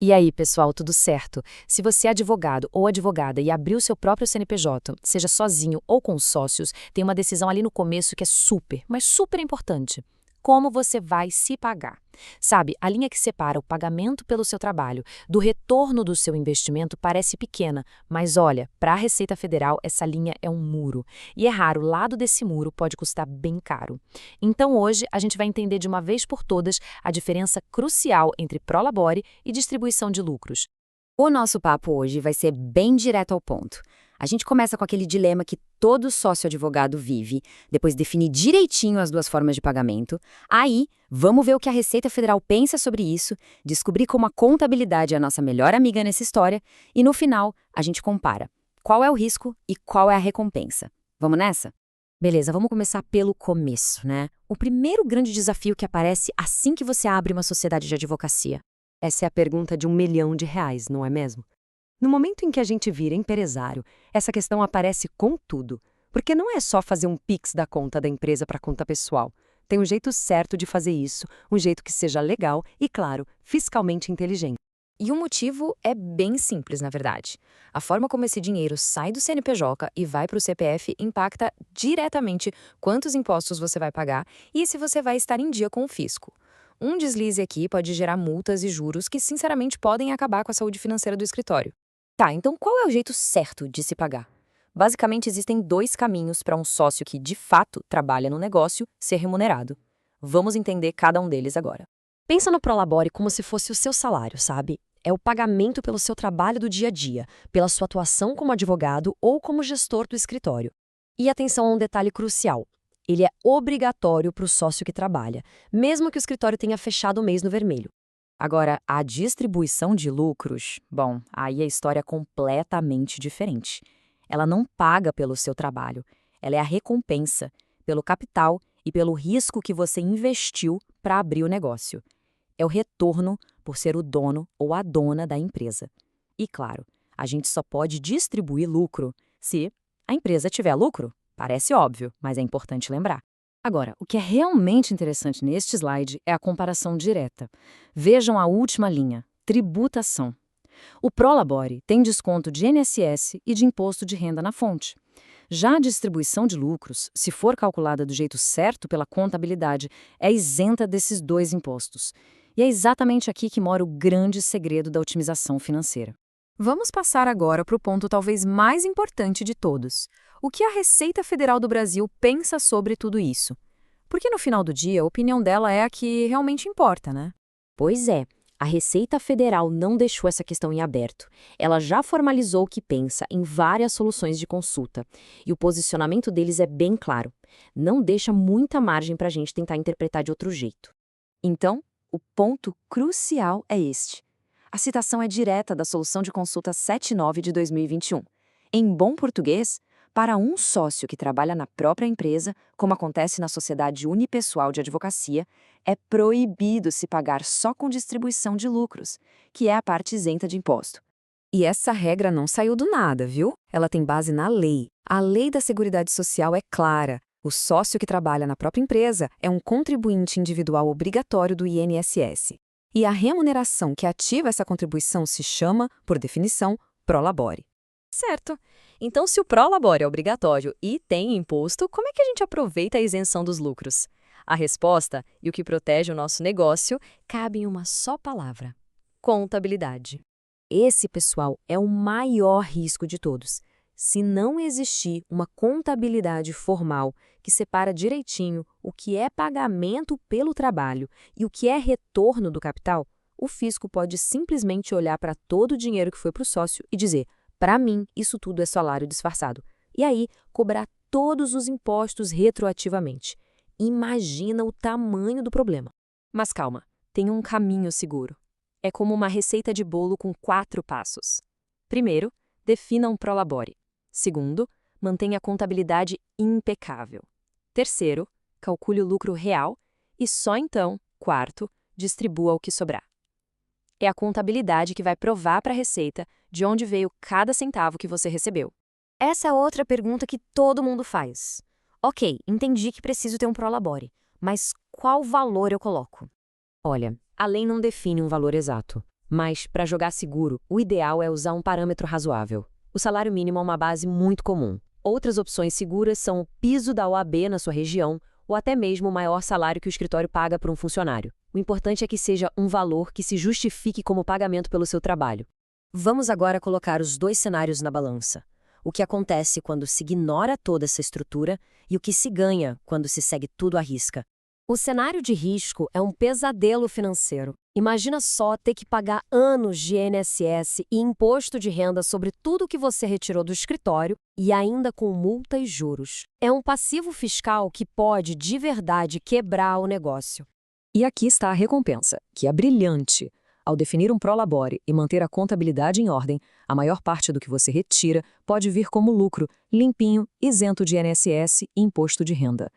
E aí, pessoal, tudo certo? Se você é advogado ou advogada e abriu seu próprio CNPJ, seja sozinho ou com sócios, tem uma decisão ali no começo que é super, mas super importante. Como você vai se pagar? Sabe, a linha que separa o pagamento pelo seu trabalho do retorno do seu investimento parece pequena, mas olha, para a Receita Federal essa linha é um muro. E é raro, o lado desse muro pode custar bem caro. Então hoje a gente vai entender de uma vez por todas a diferença crucial entre prolabore e distribuição de lucros. O nosso papo hoje vai ser bem direto ao ponto. A gente começa com aquele dilema que todo sócio-advogado vive, depois definir direitinho as duas formas de pagamento. Aí, vamos ver o que a Receita Federal pensa sobre isso, descobrir como a contabilidade é a nossa melhor amiga nessa história e, no final, a gente compara qual é o risco e qual é a recompensa. Vamos nessa? Beleza, vamos começar pelo começo, né? O primeiro grande desafio que aparece assim que você abre uma sociedade de advocacia. Essa é a pergunta de R$ 1 milhão, não é mesmo? No momento em que a gente vira empresário, essa questão aparece com tudo. Porque não é só fazer um Pix da conta da empresa para a conta pessoal. Tem um jeito certo de fazer isso, um jeito que seja legal e, claro, fiscalmente inteligente. E o motivo é bem simples, na verdade. A forma como esse dinheiro sai do CNPJ e vai para o CPF impacta diretamente quantos impostos você vai pagar e se você vai estar em dia com o fisco. Um deslize aqui pode gerar multas e juros que, sinceramente, podem acabar com a saúde financeira do escritório. Tá, então qual é o jeito certo de se pagar? Basicamente, existem dois caminhos para um sócio que, de fato, trabalha no negócio ser remunerado. Vamos entender cada um deles agora. Pensa no Prolabore como se fosse o seu salário, sabe? É o pagamento pelo seu trabalho do dia a dia, pela sua atuação como advogado ou como gestor do escritório. E atenção a um detalhe crucial. Ele é obrigatório para o sócio que trabalha, mesmo que o escritório tenha fechado o mês no vermelho. Agora, a distribuição de lucros, bom, aí a história é completamente diferente. Ela não paga pelo seu trabalho, ela é a recompensa pelo capital e pelo risco que você investiu para abrir o negócio. É o retorno por ser o dono ou a dona da empresa. E claro, a gente só pode distribuir lucro se a empresa tiver lucro. Parece óbvio, mas é importante lembrar. Agora, o que é realmente interessante neste slide é a comparação direta. Vejam a última linha, tributação. O Prolabore tem desconto de INSS e de imposto de renda na fonte. Já a distribuição de lucros, se for calculada do jeito certo pela contabilidade, é isenta desses dois impostos. E é exatamente aqui que mora o grande segredo da otimização financeira. Vamos passar agora para o ponto talvez mais importante de todos. O que a Receita Federal do Brasil pensa sobre tudo isso? Porque no final do dia, a opinião dela é a que realmente importa, né? Pois é, a Receita Federal não deixou essa questão em aberto. Ela já formalizou que pensa em várias soluções de consulta. E o posicionamento deles é bem claro. Não deixa muita margem para a gente tentar interpretar de outro jeito. Então, o ponto crucial é este. A citação é direta da Solução de Consulta 79 de 2021. Em bom português, para um sócio que trabalha na própria empresa, como acontece na sociedade unipessoal de advocacia, é proibido se pagar só com distribuição de lucros, que é a parte isenta de imposto. E essa regra não saiu do nada, viu? Ela tem base na lei. A lei da Seguridade Social é clara. O sócio que trabalha na própria empresa é um contribuinte individual obrigatório do INSS. E a remuneração que ativa essa contribuição se chama, por definição, prolabore. Certo. Então, se o prolabore é obrigatório e tem imposto, como é que a gente aproveita a isenção dos lucros? A resposta e o que protege o nosso negócio cabe em uma só palavra: contabilidade. Esse, pessoal, é o maior risco de todos. Se não existir uma contabilidade formal que separa direitinho o que é pagamento pelo trabalho e o que é retorno do capital, o fisco pode simplesmente olhar para todo o dinheiro que foi para o sócio e dizer: para mim, isso tudo é salário disfarçado. E aí, cobrar todos os impostos retroativamente. Imagina o tamanho do problema. Mas calma, tem um caminho seguro. É como uma receita de bolo com 4 passos. Primeiro, defina um prolabore. Segundo, mantenha a contabilidade impecável. Terceiro, calcule o lucro real. E só então, quarto, distribua o que sobrar. É a contabilidade que vai provar para a Receita de onde veio cada centavo que você recebeu. Essa é outra pergunta que todo mundo faz. Ok, entendi que preciso ter um prolabore, mas qual valor eu coloco? Olha, a lei não define um valor exato. Mas, para jogar seguro, o ideal é usar um parâmetro razoável. O salário mínimo é uma base muito comum. Outras opções seguras são o piso da OAB na sua região ou até mesmo o maior salário que o escritório paga por um funcionário. O importante é que seja um valor que se justifique como pagamento pelo seu trabalho. Vamos agora colocar os dois cenários na balança. O que acontece quando se ignora toda essa estrutura e o que se ganha quando se segue tudo à risca. O cenário de risco é um pesadelo financeiro. Imagina só ter que pagar anos de INSS e imposto de renda sobre tudo que você retirou do escritório e ainda com multa e juros. É um passivo fiscal que pode, de verdade, quebrar o negócio. E aqui está a recompensa, que é brilhante. Ao definir um prolabore e manter a contabilidade em ordem, a maior parte do que você retira pode vir como lucro, limpinho, isento de INSS e imposto de renda.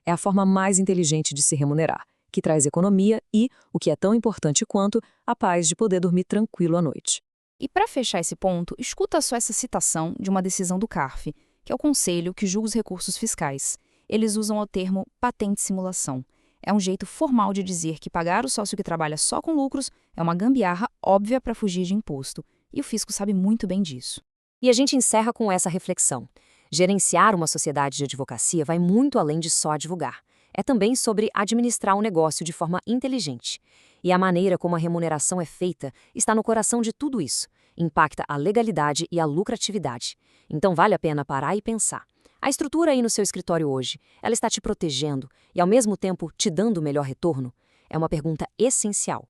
É a forma mais inteligente de se remunerar, que traz economia e, o que é tão importante quanto, a paz de poder dormir tranquilo à noite. E para fechar esse ponto, escuta só essa citação de uma decisão do CARF, que é o Conselho que julga os recursos fiscais. Eles usam o termo patente simulação. É um jeito formal de dizer que pagar o sócio que trabalha só com lucros é uma gambiarra óbvia para fugir de imposto. E o fisco sabe muito bem disso. E a gente encerra com essa reflexão. Gerenciar uma sociedade de advocacia vai muito além de só advogar. É também sobre administrar um negócio de forma inteligente. E a maneira como a remuneração é feita está no coração de tudo isso. Impacta a legalidade e a lucratividade. Então vale a pena parar e pensar. A estrutura aí no seu escritório hoje, ela está te protegendo e ao mesmo tempo te dando o melhor retorno? É uma pergunta essencial.